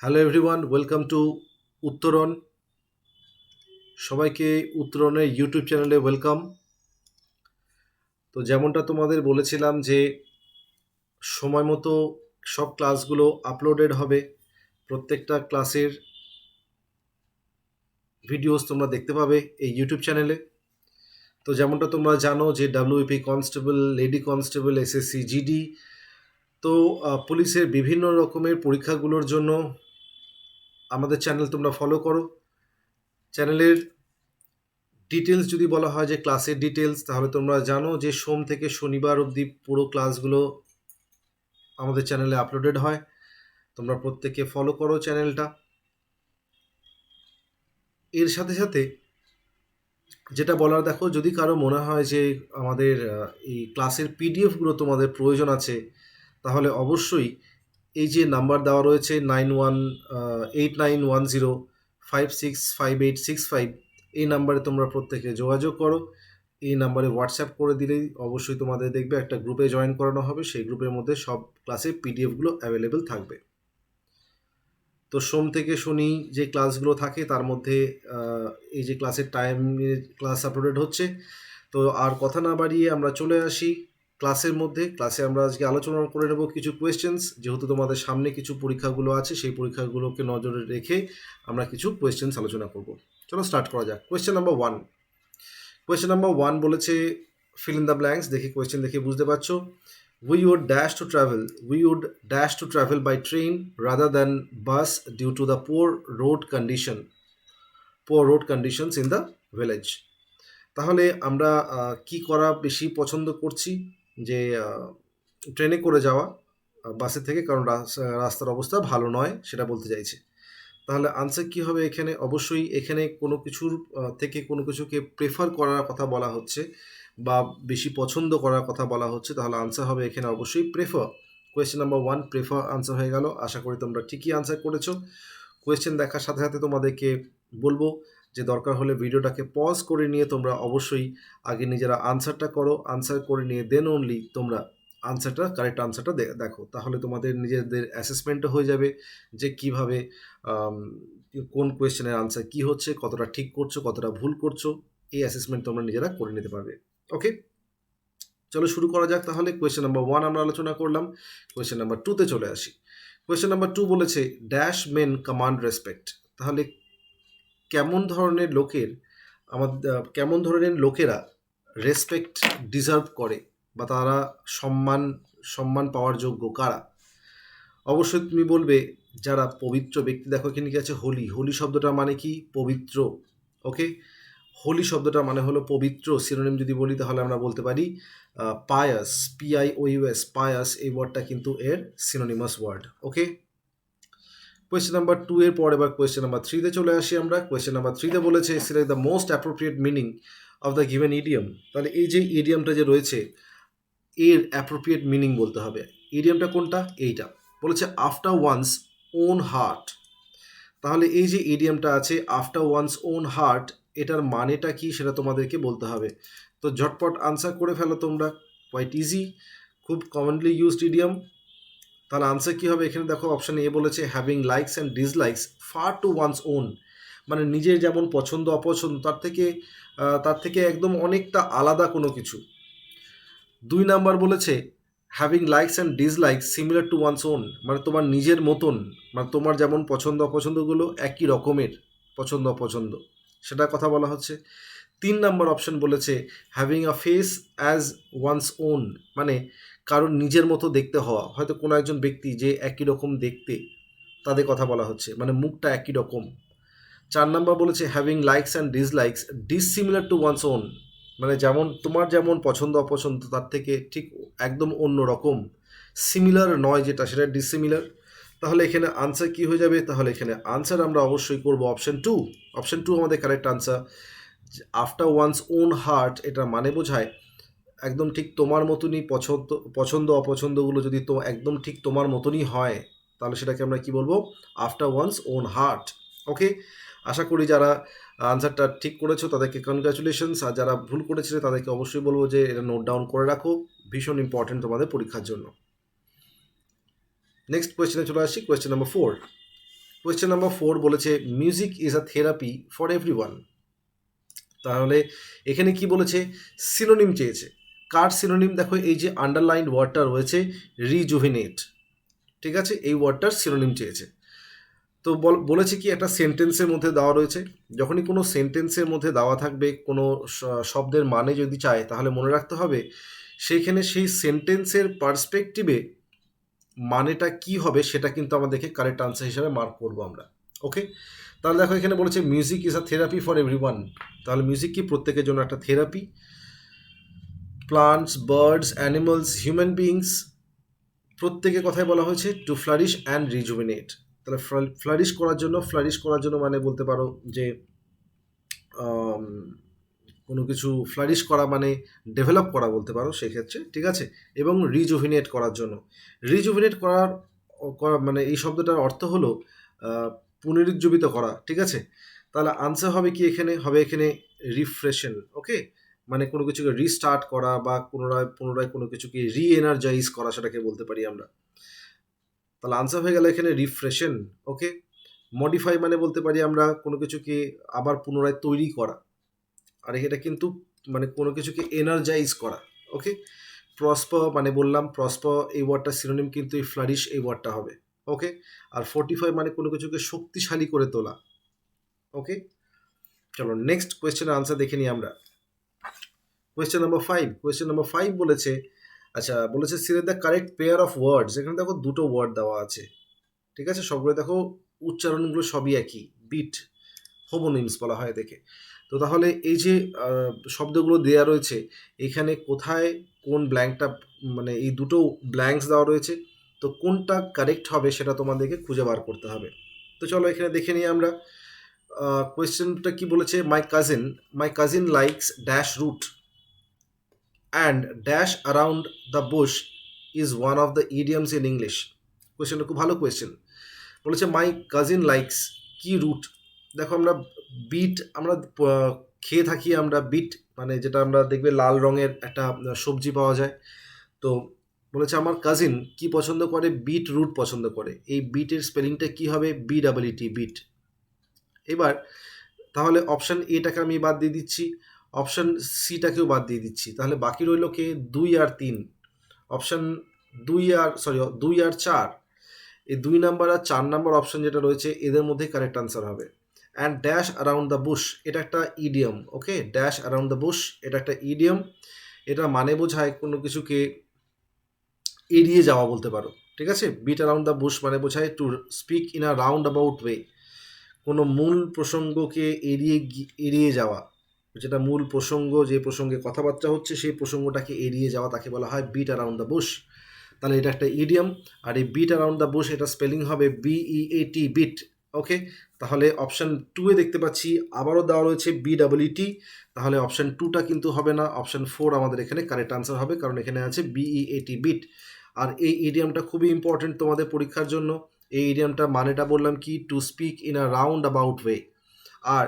Hello everyone, welcome to উত্তরণ। সবাইকে উত্তরণের ইউটিউব চ্যানেলে ওয়েলকাম। তো যেমনটা তোমাদের বলেছিলাম যে সময় মতো সব ক্লাসগুলো আপলোডেড হবে। প্রত্যেকটা ক্লাসের ভিডিওস তোমরা দেখতে পাবে এই ইউটিউব চ্যানেলে। তো যেমনটা তোমরা জানো যে WP constable, lady constable, SSC GD, তো পুলিশের বিভিন্ন রকমের পরীক্ষাগুলোর জন্য আমাদের চ্যানেল তোমরা ফলো করো। চ্যানেলের ডিটেলস যদি বলা হয় যে ক্লাসের ডিটেলস, তাহলে তোমরা জানো যে সোম থেকে শনিবার অবধি পুরো ক্লাসগুলো আমাদের চ্যানেলে আপলোডেড হয়। তোমরা প্রত্যেকে ফলো করো চ্যানেলটা। এর সাথে সাথে যেটা বলার, দেখো যদি কারো মনে হয় যে আমাদের এই ক্লাসের পিডিএফগুলো তোমাদের প্রয়োজন আছে, তাহলে অবশ্যই এই যে নাম্বার দেওয়া রয়েছে 8910565865, এই নাম্বারে তোমরা প্রত্যেকে যোগাযোগ করো। এই নাম্বারে হোয়াটসঅ্যাপ করে দিলেই অবশ্যই তোমাদের দেখবে একটা গ্রুপে জয়েন করানো হবে। সেই গ্রুপের মধ্যে সব ক্লাসের পিডিএফগুলো অ্যাভেলেবেল থাকবে। তো সোম থেকে শনি যে ক্লাসগুলো থাকে তার মধ্যে এই যে ক্লাসের টাইমে ক্লাস আপলোডেড হচ্ছে। তো আর কথা না বাড়িয়ে আমরা চলে আসি ক্লাসের মধ্যে। ক্লাসে আমরা আজকে আলোচনা করে নেব কিছু কোয়েশ্চেন্স, যেহেতু তোমাদের সামনে কিছু পরীক্ষাগুলো আছে, সেই পরীক্ষাগুলোকে নজরে রেখে আমরা কিছু কোয়েশ্চেন্স আলোচনা করব। চলো স্টার্ট করা যাক। কোয়েশ্চেন নাম্বার ওয়ান বলেছে ফিল ইন দ্য ব্ল্যাঙ্কস। দেখি কোয়েশ্চেন দেখে বুঝতে পারছো। We would dash to travel by train rather than bus due to the poor road conditions in the village. তাহলে আমরা কি করা বেশি পছন্দ করছি, যে ট্রেনে করে যাওয়া বাসের থেকে, কারণ রাস্তার অবস্থা ভালো নয়, সেটা বলতে চাইছে। তাহলে আনসার কি হবে এখানে? অবশ্যই এখানে কোনো কিছুর থেকে কোনো কিছুকে প্রেফার করার কথা বলা হচ্ছে বা বেশি পছন্দ করার কথা বলা হচ্ছে, তাহলে আনসার হবে এখানে অবশ্যই prefer. Question number one prefer answer হয়ে গেল। আশা করি তোমরা ঠিকই আনসার করেছো। কোয়েশ্চেন দেখার সাথে সাথে তোমাদেরকে বলবো যে দরকার হলে ভিডিওটাকে পজ করে নিয়ে তোমরা অবশ্যই আগে নিজেরা আনসারটা করো। আনসার করে নিয়ে দেন অনলি তোমরা কারেক্ট আনসারটা দেখো, তাহলে তোমাদের নিজেদের অ্যাসেসমেন্টও হয়ে যাবে যে কিভাবে কোন কোয়েশ্চেনের আনসার কি হচ্ছে, কতটা ঠিক করছো, কতটা ভুল করছো। এই অ্যাসেসমেন্ট তোমরা নিজেরা করে নিতে পারবে। ওকে, চলো শুরু করা যাক। তাহলে কোয়েশ্চেন নাম্বার ওয়ান আমরা আলোচনা করলাম। কোয়েশ্চেন নাম্বার টুতে চলে আসি। কোয়েশ্চেন নাম্বার টু বলেছে ড্যাশ মেন কমান্ড রেসপেক্ট। তাহলে কেমন ধরনের লোকেরা রেসপেক্ট ডিজার্ভ করে, বা তারা সম্মান সম্মান পাওয়ার যোগ্য কারা? অবশ্যই তুমি বলবে যারা পবিত্র ব্যক্তি। দেখো এখানে কি আছে? হোলি শব্দটা মানে কি? পবিত্র। ওকে, হোলি শব্দটা মানে হলো পবিত্র। সিনোনিম যদি বলি তাহলে আমরা বলতে পারি পায়াস, PIOUS, পায়াস। এই ওয়ার্ডটা কিন্তু এর সিনোনিমাস ওয়ার্ড। ওকে, কোয়েশ্চেন নাম্বার টু এর পর এবার কোয়েশ্চেন নাম্বার থ্রিতে চলে আসি আমরা। কোয়েশ্চেন নাম্বার থ্রিতে বলেছে select the most appropriate meaning of the given idiom. তাহলে এই যে ইডিয়মটা যে রয়েছে, এর অ্যাপ্রোপ্রিয়েট মিনিং বলতে হবে। ইডিয়মটা কোনটা? এইটা বলেছে আফটার ওয়ান্স ওন হার্ট। তাহলে এই যে ইডিয়মটা আছে আফটার ওয়ান্স ওন হার্ট, এটার মানেটা কি সেটা তোমাদেরকে বলতে হবে। তো ঝটপট আনসার করে ফেলো তোমরা, কোয়াইট ইজি, খুব কমনলি ইউজড ইডিয়ম। তাহলে আনসার কি হবে? এখানে দেখো অপশন এ বলেছে having likes and dislikes far to one's own, মানে নিজের যেমন পছন্দ অপছন্দ তার থেকে একদম অনেকটা আলাদা কোনো কিছু। দুই নাম্বার বলেছে having likes and dislikes similar to one's own, মানে তোমার নিজের মতন, মানে তোমার যেমন পছন্দ অপছন্দগুলো একই রকমের পছন্দ অপছন্দ, সেটার কথা বলা হচ্ছে। তিন নাম্বার অপশন বলেছে having a face as once own, মানে কারণ নিজের মতো দেখতে হওয়া, হয়তো কোনো একজন ব্যক্তি যে একই রকম দেখতে, তাদের কথা বলা হচ্ছে, মানে মুখটা একই রকম। চার নাম্বার বলেছে having likes and dislikes dissimilar to one's own, মানে তোমার যেমন পছন্দ অপছন্দ তার থেকে ঠিক একদম অন্য রকম, সিমিলার নয় যেটা, সেটা ডিসিমিলার। তাহলে এখানে আনসার কি হয়ে যাবে? তাহলে এখানে আনসার আমরা অবশ্যই করব অপশন টু। অপশন টু আমাদের correct answer. After one's own heart, এটা মানে বোঝায় একদম ঠিক তোমার মতনই পছন্দ অপছন্দগুলো যদি তো একদম ঠিক তোমার মতনই হয়, তাহলে সেটাকে আমরা কি বলবো? After one's own heart. Okay, আশা করি যারা আনসারটা ঠিক করেছো তাদেরকে কনগ্রাচুলেশনস, আর যারা ভুল করেছিলে তাদেরকে অবশ্যই বলবো যে এটা নোট ডাউন করে রাখো, ভীষণ ইম্পর্টেন্ট তোমাদের পরীক্ষার জন্য। নেক্সট কোয়েশ্চেনে চলে আসি, question number four. Question number 4 বলেছে music is a therapy for everyone. তাহলে এখানে কি বলেছে, সিনোনিম চেয়েছে। কার সিনোনিম? দেখো এই যে আন্ডারলাইন ওয়ার্ডটা রয়েছে রিজুভিনেট, ঠিক আছে, এই ওয়ার্ডটার সিনোনিম চেয়েছে। তো বলেছে কি একটা সেন্টেন্সের মধ্যে দেওয়া রয়েছে, যখনই কোনো সেন্টেন্সের মধ্যে দেওয়া থাকবে কোনো শব্দের মানে যদি চায় তাহলে মনে রাখতে হবে সেইখানে সেই সেন্টেন্সের পার্সপেক্টিভে মানেটা কি হবে সেটা কিন্তু আমাদেরকে কারেক্ট আনসার হিসাবে মার্ক করবো আমরা। ওকে, তাহলে দেখো এখানে বলেছে music is a therapy for everyone. তাহলে মিউজিক কি প্রত্যেকের জন্য একটা therapy. Plants, birds, animals, human beings প্রত্যেকের কথাই বলা হয়েছে টু ফ্লারিশ অ্যান্ড রিজুভিনেট। তাহলে ফ্লারিশ করার জন্য মানে বলতে পারো যে কোনো কিছু ফ্লারিশ করা মানে ডেভেলপ করা বলতে পারো সেক্ষেত্রে, ঠিক আছে। এবং রিজুভিনেট করার জন্য, রিজুভিনেট মানে এই শব্দটার অর্থ হলো পুনরুজ্জীবিত করা, ঠিক আছে। তাহলে আনসার হবে কি এখানে? হবে এখানে রিফ্রেশন। ওকে, মানে কোনো কিছুকে রিস্টার্ট করা বা পুনরায় কোনো কিছুকে রি এনার্জাইজ করা, সেটাকে বলতে পারি আমরা। তাহলে আনসার হয়ে গেল এখানে রিফ্রেশন। ওকে, মডিফাই মানে বলতে পারি আমরা কোনো কিছুকে আবার পুনরায় তৈরি করা, আর এটা কিন্তু মানে কোনো কিছুকে এনার্জাইজ করা। ওকে, প্রসপার মানে বললাম প্রসপার এই ওয়ার্ডটা সিনোনিম কিন্তু এই ফ্লারিশ এই ওয়ার্ডটা হবে। ওকে, আর ফোর্টিফাই মানে কোনো কিছুকে শক্তিশালী করে তোলা। ওকে, চলো নেক্সট কোয়েশ্চেনের আনসার দেখে নিই আমরা। কোয়েশ্চেন নাম্বার 5 বলেছে, আচ্ছা বলেছে select the correct pair of words. এখানে দেখো দুটো ওয়ার্ড দেওয়া আছে, ঠিক আছে, সবগুলো দেখো উচ্চারণগুলো সবই একই, বিট হোমোনিমস বলা হয় দেখে। তো তাহলে এই যে শব্দগুলো দেওয়া রয়েছে এখানে কোথায় কোন ব্ল্যাঙ্কটা, মানে এই দুটো ব্ল্যাঙ্কস দেওয়া রয়েছে, তো কোনটা কারেক্ট হবে সেটা তোমাদেরকে খুঁজে বার করতে হবে। তো চলো এখানে দেখে নিই আমরা। কোয়েশ্চেনটা কি বলেছে, my cousin likes dash root and dash around the bush is one of the idioms in English. কোয়েশ্চেনটা খুব ভালো কোয়েশ্চেন। বলেছে মাই কাজিন লাইকস কি রুট। দেখো আমরা বিট আমরা খেয়ে থাকি, আমরা বিট মানে যেটা আমরা দেখবে লাল রঙের একটা সবজি পাওয়া যায়। তো বলেছে আমার কাজিন কি পছন্দ করে, বিট রুট পছন্দ করে। এই বিটের স্পেলিংটা কি হবে, BEET, বিট। এবার তাহলে অপশান এটাকে আমি বাদ দিয়ে দিচ্ছি, অপশান সিটাকেও বাদ দিয়ে দিচ্ছি, তাহলে বাকি রইল কে 2 আর 3। অপশান 2 আর 4, এই 2 নাম্বার আর 4 নাম্বার অপশন যেটা রয়েছে এদের মধ্যে কারেক্ট আনসার হবে। And dash around the Bush এটা একটা idiom. Okay, dash around the Bush এটা একটা ইডিয়ম, এটা মানে বোঝায় কোনো কিছুকে এড়িয়ে যাওয়া বলতে পারো, ঠিক আছে। বিট অ্যারাউন্ড দ্য বুশ মানে বোঝায় two speak in a round about way, কোনো মূল প্রসঙ্গকে এড়িয়ে যাওয়া, যেটা মূল প্রসঙ্গ, যে প্রসঙ্গে কথাবার্তা হচ্ছে সেই প্রসঙ্গটাকে এড়িয়ে যাওয়া তাকে বলা হয় বিট অ্যারাউন্ড দ্য বুশ। তাহলে এটা একটা ইডিয়ম, আর এই বিট অ্যারাউন্ড দ্য বুশ এটা স্পেলিং হবে BEAT, বিট। ওকে, তাহলে অপশান 2 দেখতে পাচ্ছি আবারও দেওয়া রয়েছে BEET, তাহলে অপশান 2টা কিন্তু হবে না, অপশান 4 আমাদের এখানে কারেক্ট আনসার হবে, কারণ এখানে আছে BEAT, বিট। আর এই ইডিয়ামটা খুবই ইম্পর্টেন্ট তোমাদের পরীক্ষার জন্য। এই ইডিয়ামটা মানেটা বললাম কি, to speak in a round about way. আর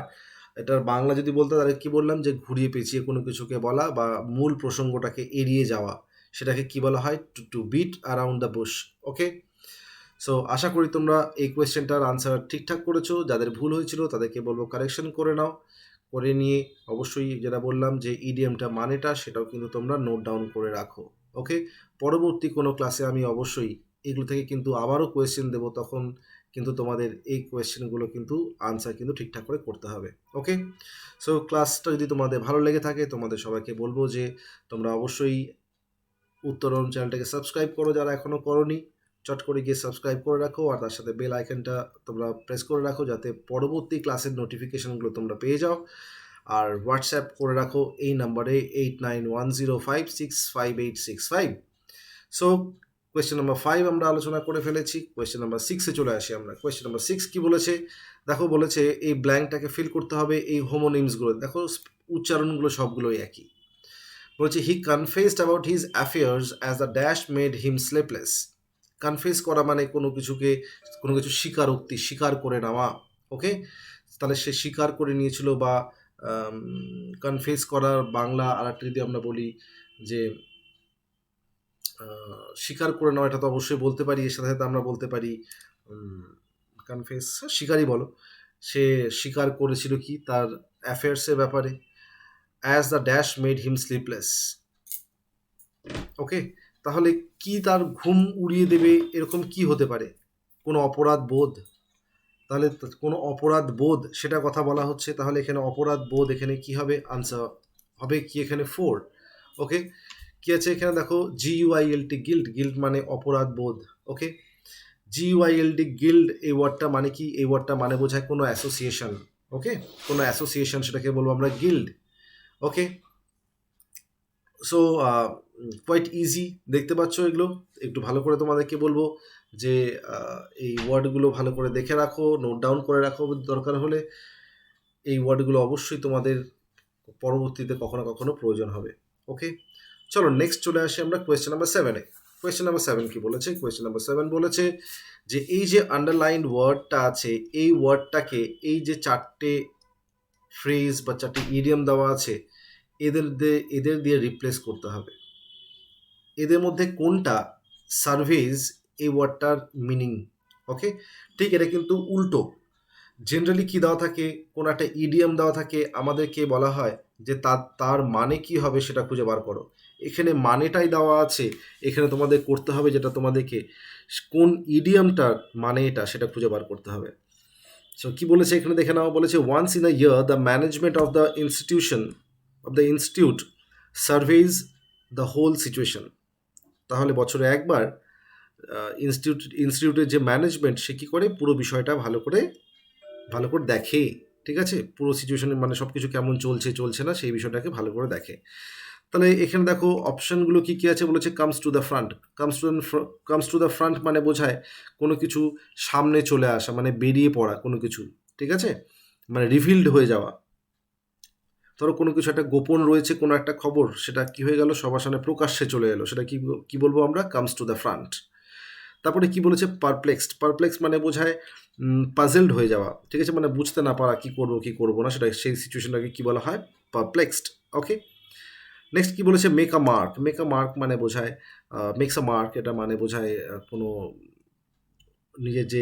এটার বাংলা যদি বলতে তাহলে কি বললাম, যে ঘুরিয়ে পেঁচিয়ে কোনো কিছুকে বলা বা মূল প্রসঙ্গটাকে এড়িয়ে যাওয়া, সেটাকে কি বলা হয়, to beat around the bush. Okay, so আশা করি তোমরা এই কোয়েশ্চেনটার আনসার ঠিকঠাক করেছো। যাদের ভুল হয়েছিল তাদেরকে বলবো কারেকশন করে নাও, করে নিয়ে অবশ্যই যেটা বললাম যে ইডিএমটা মানেটা সেটাও কিন্তু তোমরা নোট ডাউন করে রাখো। ওকে, পরবর্তী কোনো ক্লাসে আমি অবশ্যই এগুলো থেকে কিন্তু আবারও কোয়েশ্চেন দেবো, তখন কিন্তু তোমাদের এই কোয়েশ্চেনগুলো কিন্তু আনসার কিন্তু ঠিকঠাক করে করতে হবে। ওকে, সো ক্লাসটা যদি তোমাদের ভালো লেগে থাকে তোমাদের সবাইকে বলবো যে তোমরা অবশ্যই উত্তরণ চ্যানেলটাকে সাবস্ক্রাইব করো, যারা এখনও করোনি চট করে গিয়ে সাবস্ক্রাইব করে রাখো, আর তার সাথে বেল আইকনটা তোমরা প্রেস করে রাখো যাতে পরবর্তী ক্লাসের নোটিফিকেশনগুলো তোমরা পেয়ে যাও। আর হোয়াটসঅ্যাপ করে রাখো এই নাম্বারে 8910565865। সো কোয়েশ্চেন নাম্বার 5 আমরা আলোচনা করে ফেলেছি। কোয়েশ্চেন নাম্বার 6-এ চলে আসি আমরা। কোয়েশ্চেন নাম্বার 6 কি বলেছে, দেখো বলেছে এই ব্ল্যাঙ্কটাকে ফিল করতে হবে এই হোমোনিমসগুলো। দেখো উচ্চারণগুলো সবগুলোই একই। বলছে he confessed about his affairs as the dash made him sleepless. Confess করা মানে কোনো কিছু স্বীকার করে নেওয়া। ওকে, তাহলে সে স্বীকার করে নিয়েছিল, বা কনফেস করার বাংলা আর একটা যদি আমরা বলি যে স্বীকার করে নেওয়া, এটা তো অবশ্যই বলতে পারি, এর সাথে সাথে আমরা বলতে পারি কনফেস, স্বীকারই বলো, সে স্বীকার করেছিল কি তার অ্যাফেয়ার্সের ব্যাপারে। As the dash made him sleepless. Okay, তাহলে কি তার ঘুম উড়িয়ে দেবে এরকম কি হতে পারে? কোনো অপরাধ বোধ। তাহলে কোনো অপরাধ বোধ সেটা কথা বলা হচ্ছে, তাহলে এখানে অপরাধ বোধ এখানে কি হবে? আনসার হবে কি এখানে 4। ওকে, কি আছে এখানে দেখো, GUILT, গিল্ট, গিল্ট মানে অপরাধ বোধ। ওকে, GUILT গিল্ড, এই ওয়ার্ডটা মানে কি? এই ওয়ার্ডটা মানে বোঝায় কোনো অ্যাসোসিয়েশন। ওকে, কোনো অ্যাসোসিয়েশন, সেটাকে বলবো আমরা গিল্ড। ওকে, সো কোয়াইট ইজি, দেখতে পাচ্ছ এগুলো। একটু ভালো করে তোমাদেরকে বলবো যে এই ওয়ার্ডগুলো ভালো করে দেখে রাখো, নোট ডাউন করে রাখো, দরকার হলে এই ওয়ার্ডগুলো অবশ্যই তোমাদের পরবর্তীতে কখনো কখনো প্রয়োজন হবে। ওকে, চলো নেক্সট চলে আসি আমরা কোয়েশ্চেন নাম্বার 7-এ। কোয়েশ্চেন নাম্বার 7 কি বলেছে? কোয়েশ্চেন নাম্বার 7 বলেছে যে এই যে আন্ডারলাইন্ড ওয়ার্ডটা আছে, এই ওয়ার্ডটাকে, এই যে 4টে ফ্রেজ বা 4টে ইডিয়ম দেওয়া আছে, এদের দিয়ে রিপ্লেস করতে হবে। এদের মধ্যে কোনটা সার্ভেজ এই ওয়ার্ডটার মিনিং? ওকে, ঠিক এটা কিন্তু উল্টো। জেনারেলি কি দেওয়া থাকে? কোনো একটা ইডিয়ম দেওয়া থাকে, আমাদেরকে বলা হয় যে তার মানে কি হবে সেটা খুঁজে বার করো। এখানে মানেটাই দেওয়া আছে, এখানে তোমাদের করতে হবে যেটা তোমাদেরকে কোন ইডিয়মটার মানে এটা সেটা খুঁজে বার করতে হবে। সো কি বলেছে এখানে দেখে নাও, বলেছে once in a year the management of the institute surveys the whole situation. তাহলে বছরে একবার ইনস্টিটিউটের যে ম্যানেজমেন্ট সে কী করে? পুরো বিষয়টা ভালো করে দেখে। ঠিক আছে, পুরো সিচুয়েশনে মানে সব কিছু কেমন চলছে না সেই বিষয়টাকে ভালো করে দেখে। তাহলে এখানে দেখো অপশানগুলো কী কী আছে, বলেছে comes to the front. Comes to the front মানে বোঝায় কোনো কিছু সামনে চলে আসা, মানে বেরিয়ে পড়া কোনো কিছু। ঠিক আছে, মানে রিভিলড হয়ে যাওয়া। ধরো কোনো কিছু একটা গোপন রয়েছে, কোনো একটা খবর, সেটা কি হয়ে গেল? সবার সামনে প্রকাশ্যে চলে এলো, সেটা কি বলবো আমরা? Comes to the front. তারপরে কি বলেছে? পারপ্লেক্সড মানে বোঝায় পাজেলড হয়ে যাওয়া। ঠিক আছে, মানে বুঝতে না পারা কি করবো না, সেটা সেই সিচুয়েশনটাকে কি বলা হয়? পারপ্লেক্সড। ওকে, নেক্সট কি বলেছে? মেক আ মার্ক মানে বোঝায় মেক্স আ মার্ক, এটা মানে বোঝায় কোনো নিজের যে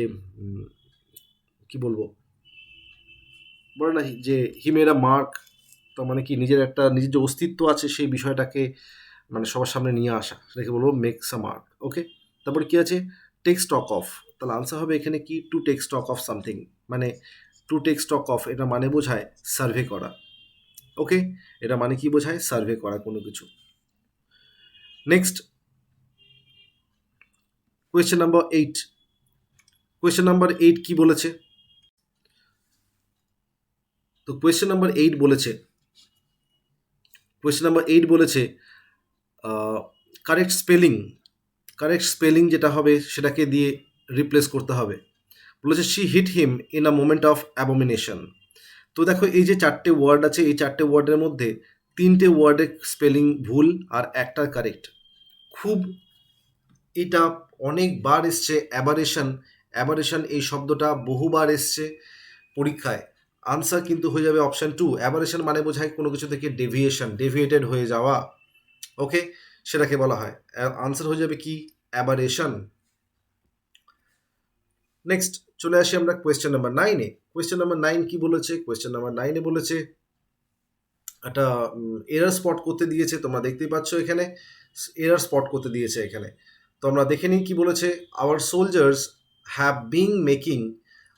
কি বলবো, বলে না যে হি মেড আ মার্ক, তার মানে কি নিজের যে অস্তিত্ব আছে সেই বিষয়টাকে মানে সবার সামনে নিয়ে আসা, সেটাকে বলবো মেক্স আ মার্ক। ওকে, তারপরে কি আছে? Take stock of. তাহলে আনসার হবে এখানে কি? To take stock of something, মানে টু টেক স্টক অফ এটা মানে বোঝায় সার্ভে করা। ওকে, এটা মানে কি বোঝায়? সার্ভে করা কোনো কিছু। Next question number 8। Question number 8 কি বলেছে? তো কোয়েশ্চেন নাম্বার 8 বলেছে কারেক্ট স্পেলিং যেটা হবে সেটাকে দিয়ে রিপ্লেস করতে হবে। বলেছে she hit him in a moment of abomination. তো দেখো এই যে 4টে ওয়ার্ড আছে, এই 4টে ওয়ার্ডের মধ্যে 3টে ওয়ার্ডের স্পেলিং ভুল আর একটা কারেক্ট। খুব এটা অনেকবার এসছে অ্যাবারেশন এই শব্দটা বহুবার এসছে পরীক্ষায়। আনসার কিন্তু হয়ে যাবে অপশান 2। অ্যাবারেশন মানে বোঝায় কোনো কিছু থেকে ডেভিয়েটেড হয়ে যাওয়া। ওকে, সেটাকে বলা হয়। আনসার হয়ে যাবে কি? অ্যাবারেশন। নেক্সট চলে আসি আমরা কোয়েশ্চেন নাম্বার 9-এ। কোয়েশ্চেন নাম্বার 9 কি বলেছে? কোয়েশ্চেন নাম্বার 9-এ বলেছে একটা এরার স্পট করতে দিয়েছে, তোমরা দেখতেই পাচ্ছ এখানে এরার স্পট করতে দিয়েছে এখানে। তো আমরা দেখে নিই কি বলেছে। Our soldiers have been making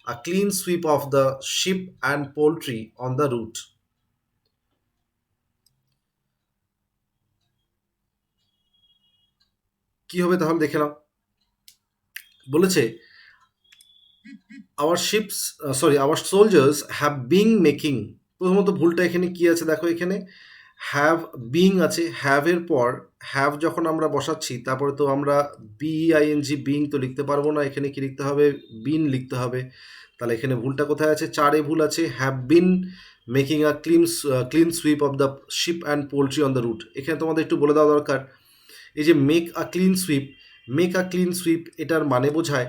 a clean sweep of the ship and poultry on the root. কি হবে তাহলে দেখে নাও। বলেছে our soldiers have been making. প্রথমত ভুলটা এখানে কি আছে দেখো, এখানে হ্যাভ বিং আছে, হ্যাভের পর হ্যাভ যখন আমরা বসাচ্ছি তারপরে তো আমরা BING বিং তো লিখতে পারবো না, এখানে কি লিখতে হবে? বিন লিখতে হবে। তাহলে এখানে ভুলটা কোথায় আছে? 4-এ ভুল আছে। Have been making a clean sweep of the ship and poultry on the root. এখানে তোমাদের একটু বলে দেওয়া দরকার, এই যে মেক আ ক্লিন সুইপ এটার মানে বোঝায়,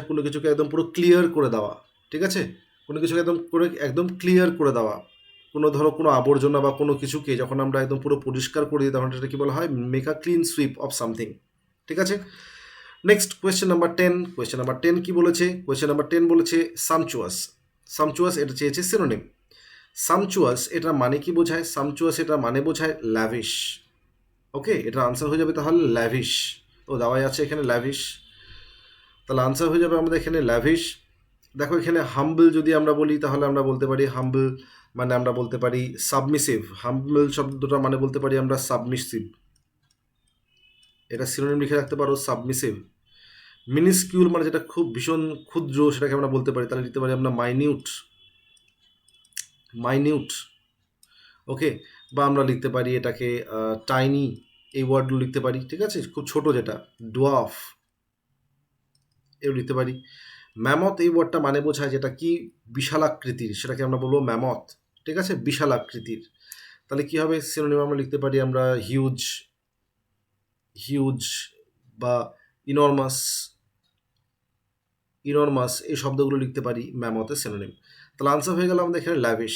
কোনো কিছুকে একদম পুরো ক্লিয়ার করে দেওয়া। ঠিক আছে, কোনো কিছুকে একদম ক্লিয়ার করে দেওয়া। ধরো কোনো আবর্জনা বা কোনো কিছুকে যখন আমরা একদম পুরো পরিষ্কার করে দিই তখন এটা কি বলা হয়? Make a clean sweep of something. ঠিক আছে, নেক্সট কোয়েশ্চেন নাম্বার 10 কি বলেছে? কোয়েশ্চেন নাম্বার 10 বলেছে সামচুয়াস। সামচুয়াস এটা চেয়েছে সিনোনিম। সামচুয়াস এটা মানে কি বোঝায়? সামচুয়াস এটা মানে বোঝায় ল্যাভিশ। ওকে, এটার আনসার হয়ে যাবে তাহলে ল্যাভিশ। ও দেওয়াই আছে এখানে ল্যাভিশ, তাহলে আনসার হয়ে যাবে আমাদের এখানে ল্যাভিশ। দেখো এখানে হাম্বল যদি আমরা বলি তাহলে আমরা বলতে পারি হাম্বল মানে আমরা বলতে পারি সাবমিসিভ। হাম্বল শব্দটা মানে বলতে পারি আমরা সাবমিসিভ, এটা সিনোনিম লিখে রাখতে পারো সাবমিসিভ। মিনিস্কিউল মানে যেটা খুব ভীষণ ক্ষুদ্র সেটাকে আমরা বলতে পারি, তাহলে লিখতে পারি আমরা মাইনিউট, মাইনিউট। ওকে, বা আমরা লিখতে পারি এটাকে টাইনি, এই ওয়ার্ডগুলো লিখতে পারি, ঠিক আছে, খুব ছোট যেটা ডোয়াফ, এও লিখতে পারি। ম্যামথ এই ওয়ার্ডটা মানে বোঝায় যেটা কি বিশালাকৃতির, সেটাকে আমরা বলবো ম্যামথ, ঠিক আছে, বিশালাকৃতির। তাহলে কি হবে সিনোনিম আমরা লিখতে পারি আমরা হিউজ, হিউজ বা ইনরমাস, ইনরমাস এই শব্দগুলো লিখতে পারি ম্যামথের সিনোনিম। তাহলে আনসার হয়ে গেল আমাদের এখানে ল্যাভিশ।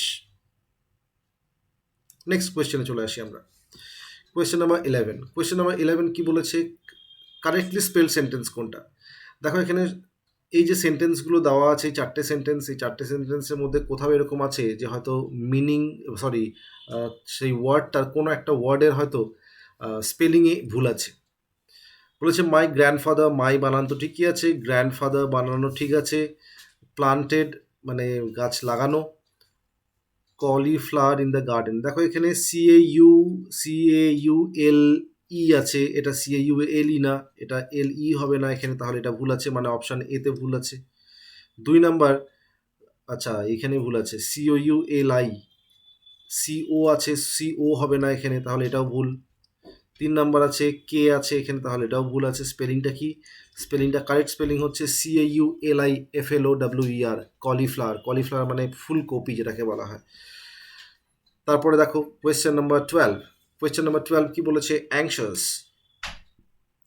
নেক্সট কোয়েশ্চেনে চলে আসি আমরা। Question number 11। কোয়েশ্চেন নাম্বার 11 কি বলেছে? কারেক্টলি স্পেল সেন্টেন্স কোনটা? দেখো এখানে এই যে সেন্টেন্সগুলো দেওয়া আছে, এই চারটে সেন্টেন্স, এই চারটে সেন্টেন্সের মধ্যে কোথাও এরকম আছে যে হয়তো মিনিং, সরি, সেই ওয়ার্ডটার কোনো একটা ওয়ার্ডের হয়তো স্পেলিংয়ে ভুল আছে। বলেছে মাই গ্র্যান্ডফাদার, মাই বানান তো ঠিকই আছে, গ্র্যান্ডফাদার বানানো ঠিক আছে, প্লান্টেড মানে গাছ লাগানো, কলিফ্লাওয়ার ইন দ্য গার্ডেন। দেখো এখানে CAUL E আছে, এটা CAULE না, এটা LE হবে না এখানে, তাহলে এটা ভুল আছে, মানে অপশান এতে ভুল আছে। 2 নাম্বার, আচ্ছা এখানে ভুল আছে, COULI, CO আছে, CO হবে না এখানে, তাহলে এটাও ভুল। 3 নাম্বার আছে কে আছে এখানে, তাহলে এটাও ভুল আছে। স্পেলিংটা কি? স্পেলিংটা কারেক্ট স্পেলিং হচ্ছে CAULIFLOWER, কলিফ্লাওয়ার। কলিফ্লাওয়ার মানে ফুলকপি যেটাকে বলা হয়। তারপরে দেখো কোয়েশ্চেন নাম্বার 12। কোয়েশ্চেন নাম্বার 12 কি বলেছে? অ্যাংশাস।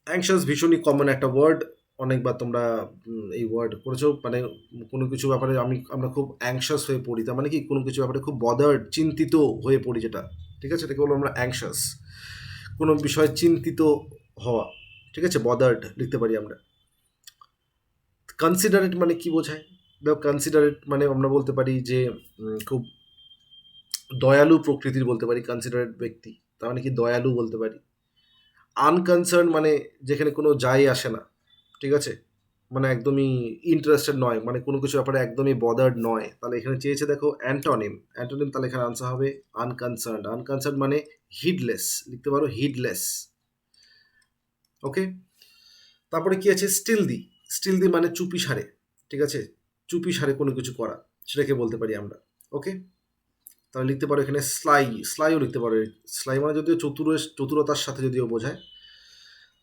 অ্যাংশাস ভীষণই কমন একটা ওয়ার্ড, অনেকবার তোমরা এই ওয়ার্ড করেছো, মানে কোনো কিছু ব্যাপারে আমরা খুব অ্যাংশাস হয়ে পড়ি, তার মানে কি কোনো কিছু ব্যাপারে খুব বদার্ড, চিন্তিত হয়ে পড়ি যেটা, ঠিক আছে, এটাকে বলবো আমরা অ্যাংশাস, কোনো বিষয়ে চিন্তিত হওয়া, ঠিক আছে, বদার্ড লিখতে পারি আমরা। কনসিডারেট মানে কি বোঝায়? দেখো কনসিডারেট মানে আমরা বলতে পারি যে খুব দয়ালু প্রকৃতির বলতে পারি কনসিডারেট ব্যক্তি, তার মানে কি দয়ালু বলতে পারি। আনকনসার্ন মানে যেখানে কোনো যায় আসে না, ঠিক আছে, মানে একদমই ইন্টারেস্টেড নয়, মানে কোনো কিছু ব্যাপারে একদমই বদার্ড নয়, তাহলে এখানে চেয়েছে দেখো অ্যান্টোনিম, অ্যান্টোনিম, তাহলে এখানে আনসার হবে আনকনসার্ন। আনকনসার্ন মানে হিডলেস, লিখতে পারো হিডলেস। ওকে, তারপরে কি আছে? স্টিলদি। স্টিলদি মানে চুপি সারে, ঠিক আছে, চুপি সারে কোনো কিছু করা, সেটাকে বলতে পারি আমরা। ওকে, তাহলে লিখতে পারো এখানে স্লাই, স্লাইও লিখতে পারো। স্লাই মানে যদিও চতুরতার সাথে যদিও বোঝায়।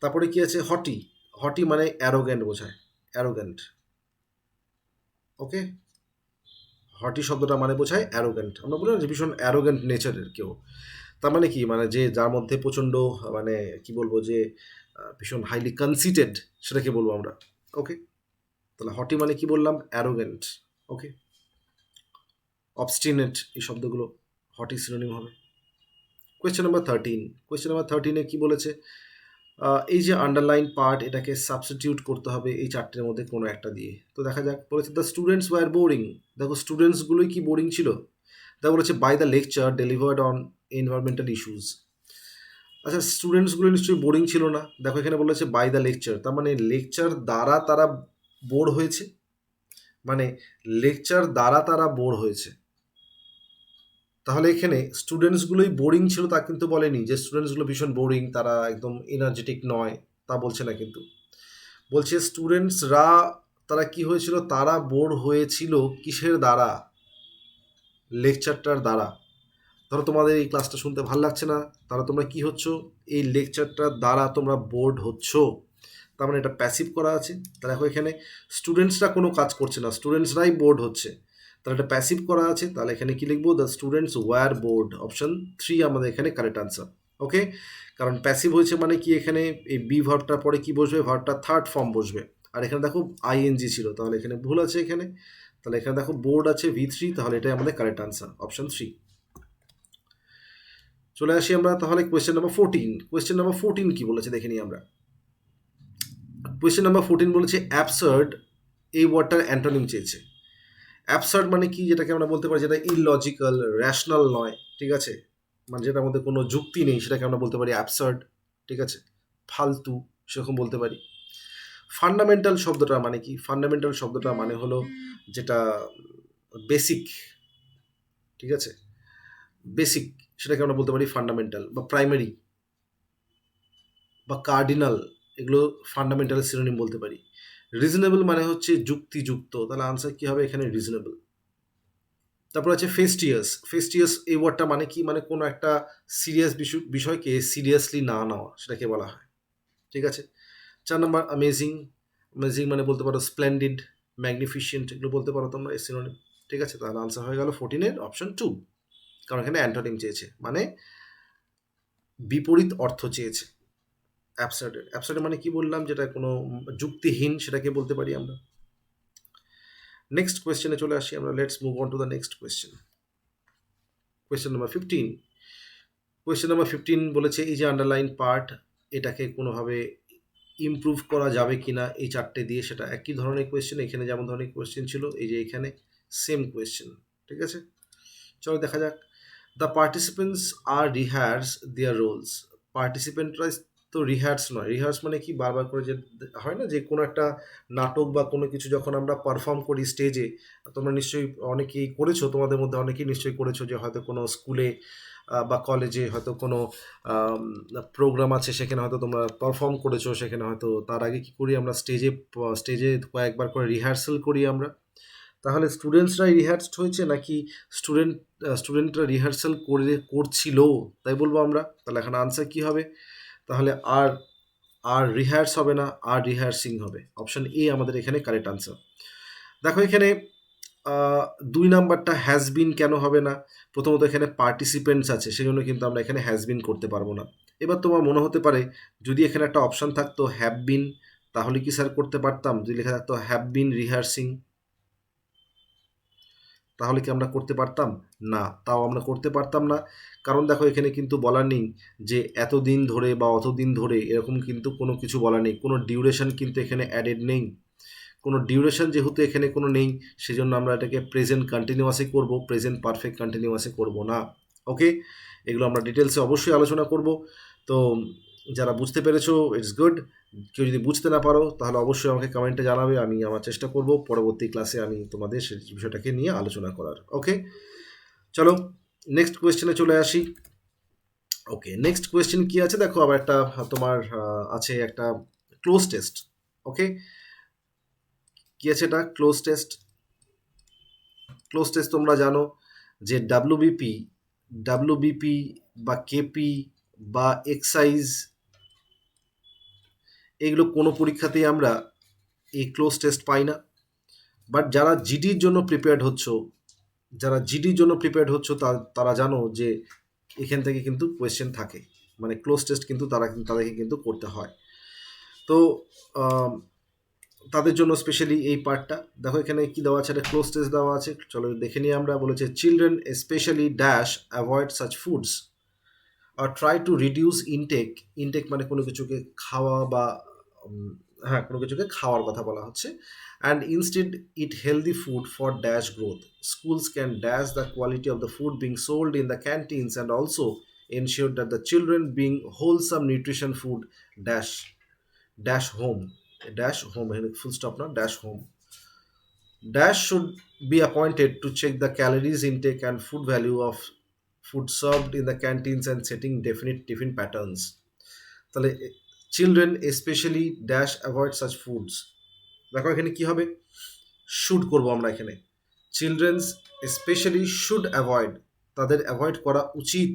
তারপরে কি আছে? হটি। হটি মানে অ্যারোগ্যান্ট বোঝায়, অ্যারোগ্যান্ট। ওকে, হটি শব্দটা মানে বোঝায় অ্যারোগ্যান্ট, আমরা বলি না যে ভীষণ অ্যারোগ্যান্ট নেচারের কেউ, তার মানে কি, মানে যে যার মধ্যে প্রচণ্ড মানে কি বলবো যে ভীষণ হাইলি কনসিটেড, সেটাকে বলবো আমরা। ওকে, তাহলে হটি মানে কি বললাম? অ্যারোগ্যান্ট। ওকে, অবস্টিনেট এই শব্দগুলো হটি সিনোনিম হবে। Question number 13। কোয়েশ্চেন নাম্বার 13-এ কি বলেছে? এই যে আন্ডারলাইন পার্ট, এটাকে সাবস্টিটিউট করতে হবে এই চারটের মধ্যে কোনো একটা দিয়ে। তো দেখা যাক, বলেছে দ্য স্টুডেন্টস ওয়ার বোরিং। দেখো স্টুডেন্টসগুলোই কি বোরিং ছিল? তা বলেছে by the lecture delivered on environmental issues. আচ্ছা স্টুডেন্টসগুলো নিশ্চয়ই বোরিং ছিল না, দেখো এখানে বলেছে বাই দ্য লেকচার, তার মানে লেকচার দ্বারা তারা বোর হয়েছে, মানে লেকচার দ্বারা তারা বোর হয়েছে। তাহলে এখানে স্টুডেন্টসগুলোই বোরিং ছিল তা কিন্তু বলেনি যে স্টুডেন্টসগুলো ভীষণ বোরিং, তারা একদম এনার্জেটিক নয়, তা বলছে না কিন্তু। বলছে স্টুডেন্টসরা তারা কি হয়েছিল? তারা বোর হয়েছিল কিসের দ্বারা? লেকচারটার দ্বারা। ধরো তোমাদের এই ক্লাসটা শুনতে ভালো লাগছে না, তাহলে তোমরা কি হচ্ছ? এই লেকচারটার দ্বারা তোমরা বোর্ড হচ্ছ, তার মানে এটা প্যাসিভ করা আছে। তাহলে দেখো এখানে স্টুডেন্টসরা কোনো কাজ করছে না, স্টুডেন্টসরাই বোর্ড হচ্ছে, তাহলে এটা প্যাসিভ করা আছে। তাহলে এখানে কি লিখবো? The students were bored, option 3 আমাদের এখানে কারেক্ট আনসার। ওকে, কারণ প্যাসিভ হয়েছে মানে কি, এখানে এই বি ভার্বটার পরে কি বসবে? ভার্বটা থার্ড ফর্ম বসবে, আর এখানে দেখো আইএনজি ছিল, তাহলে এখানে ভুল আছে এখানে। তাহলে এখানে দেখো বোর্ড আছে V3, তাহলে এটাই আমাদের কারেক্ট আনসার, অপশন 3। চলে আসি আমরা তাহলে কোয়েশ্চেন নাম্বার 14। কোয়েশ্চেন নাম্বার 14 কি বলেছে দেখে নিই আমরা। কোয়েশ্চেন নাম্বার 14 বলেছে অ্যাবসার্ড, এই ওয়ার্ডটার অ্যান্টোনিম চেয়েছে। অ্যাবসার্ড মানে কি, যেটাকে আমরা বলতে পারি যেটা ইললজিক্যাল, র্যাশনাল নয়, ঠিক আছে, মানে যেটার মধ্যে কোনো যুক্তি নেই, সেটাকে আমরা বলতে পারি অ্যাবসার্ড, ঠিক আছে, ফালতু সেরকম বলতে পারি। ফান্ডামেন্টাল শব্দটা মানে কি? ফান্ডামেন্টাল শব্দটা মানে হলো যেটা বেসিক, ঠিক আছে, বেসিক, সেটাকে আমরা বলতে পারি ফান্ডামেন্টাল, বা প্রাইমারি বা কার্ডিনাল, এগুলো ফান্ডামেন্টাল সিনোনিম বলতে পারি। রিজনেবল মানে হচ্ছে যুক্তিযুক্ত, তাহলে আনসার কি হবে এখানে? রিজনেবল। তারপর আছে ফেস্টিয়াস। ফেস্টিয়াস এই ওয়ার্ডটা মানে কি? মানে কোনো একটা সিরিয়াস বিষয়কে সিরিয়াসলি না নেওয়া, সেটাকে বলা হয়, ঠিক আছে। 4 নম্বর অ্যামেজিং। অ্যামেজিং মানে বলতে পারো স্প্লেন্ডিড, ম্যাগনিফিসেন্ট, এগুলো বলতে পারো তোমরা এই সিনোনিম, ঠিক আছে। তাহলে আনসার হয়ে গেল 14-এর অপশন 2, কারণ এখানে অ্যান্টোনিম চেয়েছে, মানে বিপরীত অর্থ চেয়েছে। অ্যাবসার্ড, অ্যাবসার্ড মানে কি বললাম? যেটা কোনো যুক্তিহীন, সেটাকে বলতে পারি আমরা। নেক্সট কোয়েশ্চেনে চলে আসি আমরা। Let's move on to the next question. Question number 15। Question number 15 বলেছে এই যে আন্ডারলাইন পার্ট, এটাকে কোনোভাবে ইমপ্রুভ করা যাবে কিনা এই চারটে দিয়ে, সেটা একই ধরনের কোয়েশ্চেন, এখানে যেমন ধরনের কোয়েশ্চেন ছিল, এই যে এখানে সেম কোয়েশ্চেন, ঠিক আছে। চলো দেখা যাক। The participants are rehearse their roles. পার্টিসিপেন্টরা তো রিহার্স নয়, রিহার্স মানে কি? বারবার করে যে হয় না, যে কোনো একটা নাটক বা কোনো কিছু যখন আমরা পারফর্ম করি স্টেজে, তোমরা নিশ্চয়ই অনেকেই করেছো, তোমাদের মধ্যে অনেকেই নিশ্চয়ই করেছো, যে হয়তো কোনো স্কুলে বা কলেজে হয়তো কোনো প্রোগ্রাম আছে, সেখানে হয়তো তোমরা পারফর্ম করেছো, সেখানে হয়তো তার আগে কী করি আমরা? স্টেজে কয়েকবার করে রিহার্সাল করি আমরা। তাহলে স্টুডেন্টসরাই রিহার্সড হয়েছে, নাকি স্টুডেন্টরা রিহার্সাল করছিল, তাই বলবো আমরা? তাহলে এখন আনসার কি হবে? তাহলে আর আর রিহার্স হবে না, আর রিহার্সিং হবে। অপশন এ আমাদের এখানে কারেক্ট আনসার। দেখো এখানে 2 নাম্বারটা হ্যাজ বিন কেন হবে না? প্রথমত এখানে পার্টিসিপেন্টস আছে, সেজন্য কিন্তু আমরা এখানে হ্যাজ বিন করতে পারবো না। এবার তোমার মনে হতে পারে, যদি এখানে একটা অপশন থাকতো হ্যাভ বিন, তাহলে কি স্যার করতে পারতাম? যদি লেখা থাকতো হ্যাভ বিন রিহার্সিং, তাহলে কি আমরা করতে পারতাম? না, তাও আমরা করতে পারতাম না। কারণ দেখো এখানে কিন্তু বলার নেই যে এতদিন ধরে বা অতদিন ধরে, এরকম কিন্তু কোনো কিছু বলা নেই, কোনো ডিউরেশন কিন্তু এখানে অ্যাডেড নেই। কোনো ডিউরেশন যেহেতু এখানে কোনো নেই, সেজন্য আমরা এটাকে প্রেজেন্ট কন্টিনিউয়াসে করব, প্রেজেন্ট পারফেক্ট কন্টিনিউয়াসে করব না। ওকে, এগুলো আমরা ডিটেলসে অবশ্যই আলোচনা করব। তো যারা বুঝতে পেরেছো ইটস গুড। কেউ যদি বুঝতে না পারো তাহলে অবশ্যই আমাকে কমেন্টে জানাবে, আমি আমার চেষ্টা করব পরবর্তী ক্লাসে আমি তোমাদের সেই বিষয়টাকে নিয়ে আলোচনা করার। ওকে, চলো নেক্সট কোয়েশ্চেনে চলে আসি। ওকে, নেক্সট কোয়েশ্চেন কি আছে দেখো, আবার একটা তোমার আছে একটা ক্লোজ টেস্ট। ওকে, কি আছে এটা? Cloze test. ক্লোজ টেস্ট তোমরা জানো যে ডাব্লিউবিপি বা কেপি বা এক্সাইজ, এগুলো কোনো পরীক্ষাতেই আমরা এই ক্লোজ টেস্ট পাই না। বাট যারা জিডির জন্য প্রিপেয়ার্ড হচ্ছ, তারা জানো যে এখান থেকে কিন্তু কোয়েশ্চেন থাকে, মানে ক্লোজ টেস্ট কিন্তু তাদেরকে কিন্তু করতে হয়। তো তাদের জন্য স্পেশালি এই পার্টটা দেখো, এখানে কি দেওয়া আছে? একটা ক্লোজ টেস্ট দেওয়া আছে, চলো দেখে নিই আমরা। বলেছে children specially dash avoid such foods আর try to reduce intake. Intake মানে কোনো কিছুকে খাওয়া বা হ্যাঁ, কোনো কিছুকে খাওয়ার কথা বলা হচ্ছে। And instead eat healthy food for dash growth. Schools can dash the quality of the food being sold in the canteens and also ensure that the children being wholesome nutrition food dash home, dash home, full stop, not dash home. Dash should be appointed to check the calories intake and food value of food served in the canteens and setting definite tiffin patterns. তাহলে children specially dash avoid such foods, দেখো এখানে কি হবে? Should করবো আমরা এখানে। Children's specially should avoid, তাদের avoid করা উচিত।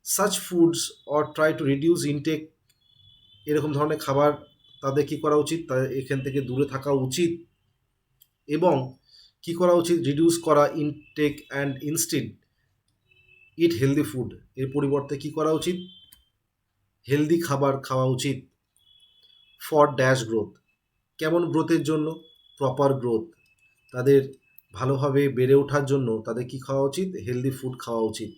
Such foods or try to reduce intake, এরকম ধরনের খাবার তাদের কি করা উচিত? তাদের এখান থেকে দূরে থাকা উচিত। এবং কি করা উচিত? রিডিউস করা intact and instead eat healthy food, এর পরিবর্তে কি করা উচিত? হেলদি খাবার খাওয়া উচিত। ফর ড্যাশ গ্রোথ, কেমন গ্রোথের জন্য? প্রপার গ্রোথ, তাদের ভালোভাবে বেড়ে ওঠার জন্য তাদের কি খাওয়া উচিত? হেলদি ফুড খাওয়া উচিত।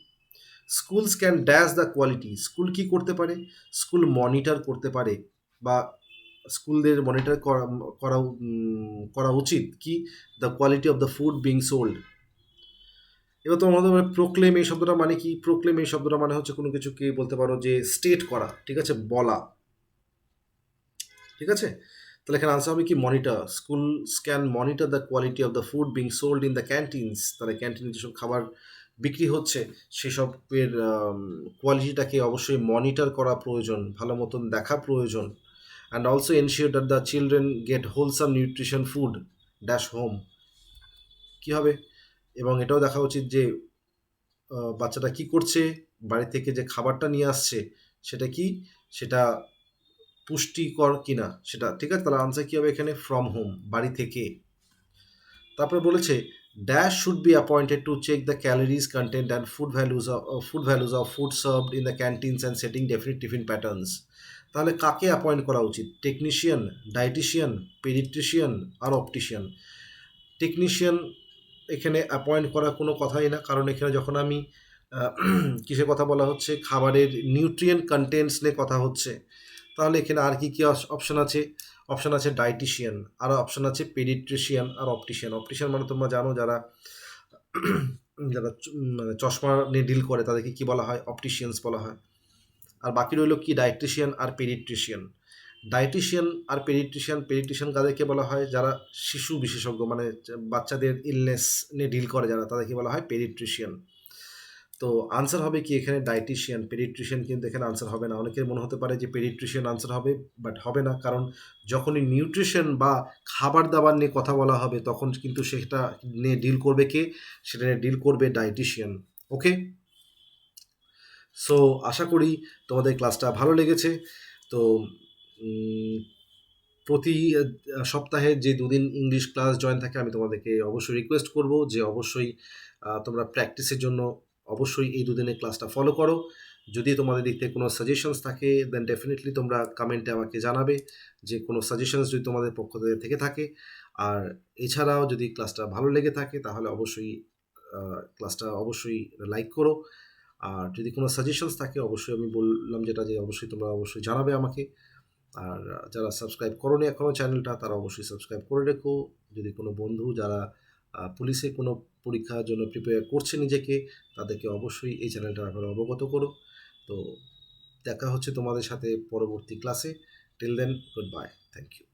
Schools can dash the quality, school কি করতে পারে? স্কুল মনিটর করতে পারে বা স্কুলদের মনিটর করা করা উচিত কি the quality of the food being sold. এবার তোমার মধ্যে প্রোক্লেম এই শব্দটা মানে কি? প্রোক্লেম এই শব্দটা মানে হচ্ছে কোনো কিছুকে বলতে পারো যে স্টেট করা, ঠিক আছে, বলা, ঠিক আছে। তাহলে এখানে আনসার হবে কি monitor. Schools can monitor the quality of the food being sold in the canteens. তাহলে ক্যান্টিনে যেসব খাবার বিক্রি হচ্ছে সেসবের কোয়ালিটিটাকে অবশ্যই মনিটর করা প্রয়োজন, ভালো মতন দেখা প্রয়োজন। And also ensure that the children get wholesome nutrition food dash home. কী হবে? এবং এটাও দেখা উচিত যে বাচ্চাটা কি করছে, বাড়ি থেকে যে খাবারটা নিয়ে আসছে সেটা কি, সেটা পুষ্টিকর কিনা সেটা, ঠিক আছে। তাহলে আনসার কি হবে এখানে? ফ্রম হোম, বাড়ি থেকে। তারপরে বলেছে dash should be appointed to check the calories content and food values of food served in the canteens and setting definite tiffin patterns. তাহলে কাকে অ্যাপয়েন্ট করা উচিত? টেকনিশিয়ান, ডায়েটিশিয়ান, পেডিট্রিশিয়ান আর অপটিশিয়ান। টেকনিশিয়ান এখানে অ্যাপয়েন্ট করার কোনো কথাই না, কারণ এখানে যখন আমি কিসের কথা বলা হচ্ছে, খাবারের নিউট্রিয়েন্ট কন্টেন্টস নিয়ে কথা হচ্ছে, তাহলে এখানে আর কি কি অপশান আছে? অপশান আছে ডায়েটিশিয়ান, আর অপশান আছে পেডিট্রিশিয়ান আর অপটিশিয়ান। অপটিশিয়ান মানে তোমরা জানো, যারা যারা মানে চশমা নিয়ে ডিল করে তাদেরকে কি বলা হয়? অপটিশিয়ানস বলা হয়। আর বাকি রইল কি ডায়েটিশিয়ান আর পেডিট্রিশিয়ান। ডায়েটিশিয়ান আর পেডিট্রিশিয়ান কাদেরকে বলা হয়? যারা শিশু বিশেষজ্ঞ, মানে বাচ্চাদের ইলনেস নিয়ে ডিল করে যারা, তাদেরকে বলা হয় পেডিট্রিশিয়ান। তো আনসার হবে কি এখানে? ডায়েটিশিয়ান। পেডিট্রিশিয়ান কিন্তু এখানে আনসার হবে না। অনেকের মনে হতে পারে যে পেডিট্রিশিয়ান আনসার হবে, বাট হবে না, কারণ যখনই নিউট্রিশন বা খাবার দাবার নিয়ে কথা বলা হবে তখন কিন্তু সেটা নিয়ে ডিল করবে কে? সেটা নিয়ে ডিল করবে ডায়েটিশিয়ান। ওকে, সো আশা করি তোমাদের ক্লাসটা ভালো লেগেছে। তো প্রতি সপ্তাহে যে দুদিন ইংলিশ ক্লাস জয়েন থাকে, আমি তোমাদেরকে অবশ্যই রিকোয়েস্ট করব যে অবশ্যই তোমরা প্র্যাকটিসের জন্য অবশ্যই এই দুদিনের ক্লাসটা ফলো করো। যদি তোমাদের দিক থেকে কোনো সাজেশনস থাকে দেন ডেফিনেটলি তোমরা কমেন্টে আমাকে জানাবে যে কোনো সাজেশনস যদি তোমাদের পক্ষ থেকে থাকে। আর এছাড়াও যদি ক্লাসটা ভালো লেগে থাকে তাহলে অবশ্যই ক্লাসটা অবশ্যই লাইক করো। আর যদি কোনো সাজেশনস থাকে অবশ্যই আমি বললাম যেটা, যে অবশ্যই তোমরা অবশ্যই জানাবে আমাকে। আর যারা সাবস্ক্রাইব করোনি এখনও চ্যানেলটা, তারা অবশ্যই সাবস্ক্রাইব করে রেখো। যদি কোনো বন্ধু যারা পুলিশে কোনো পরীক্ষার জন্য প্রিপেয়ার করছে নিজেকে, তাদেরকে অবশ্যই এই চ্যানেলটা ব্যাপারে অবগত করো। তো দেখা হচ্ছে তোমাদের সাথে পরবর্তী ক্লাসে। Till then, goodbye, thank you.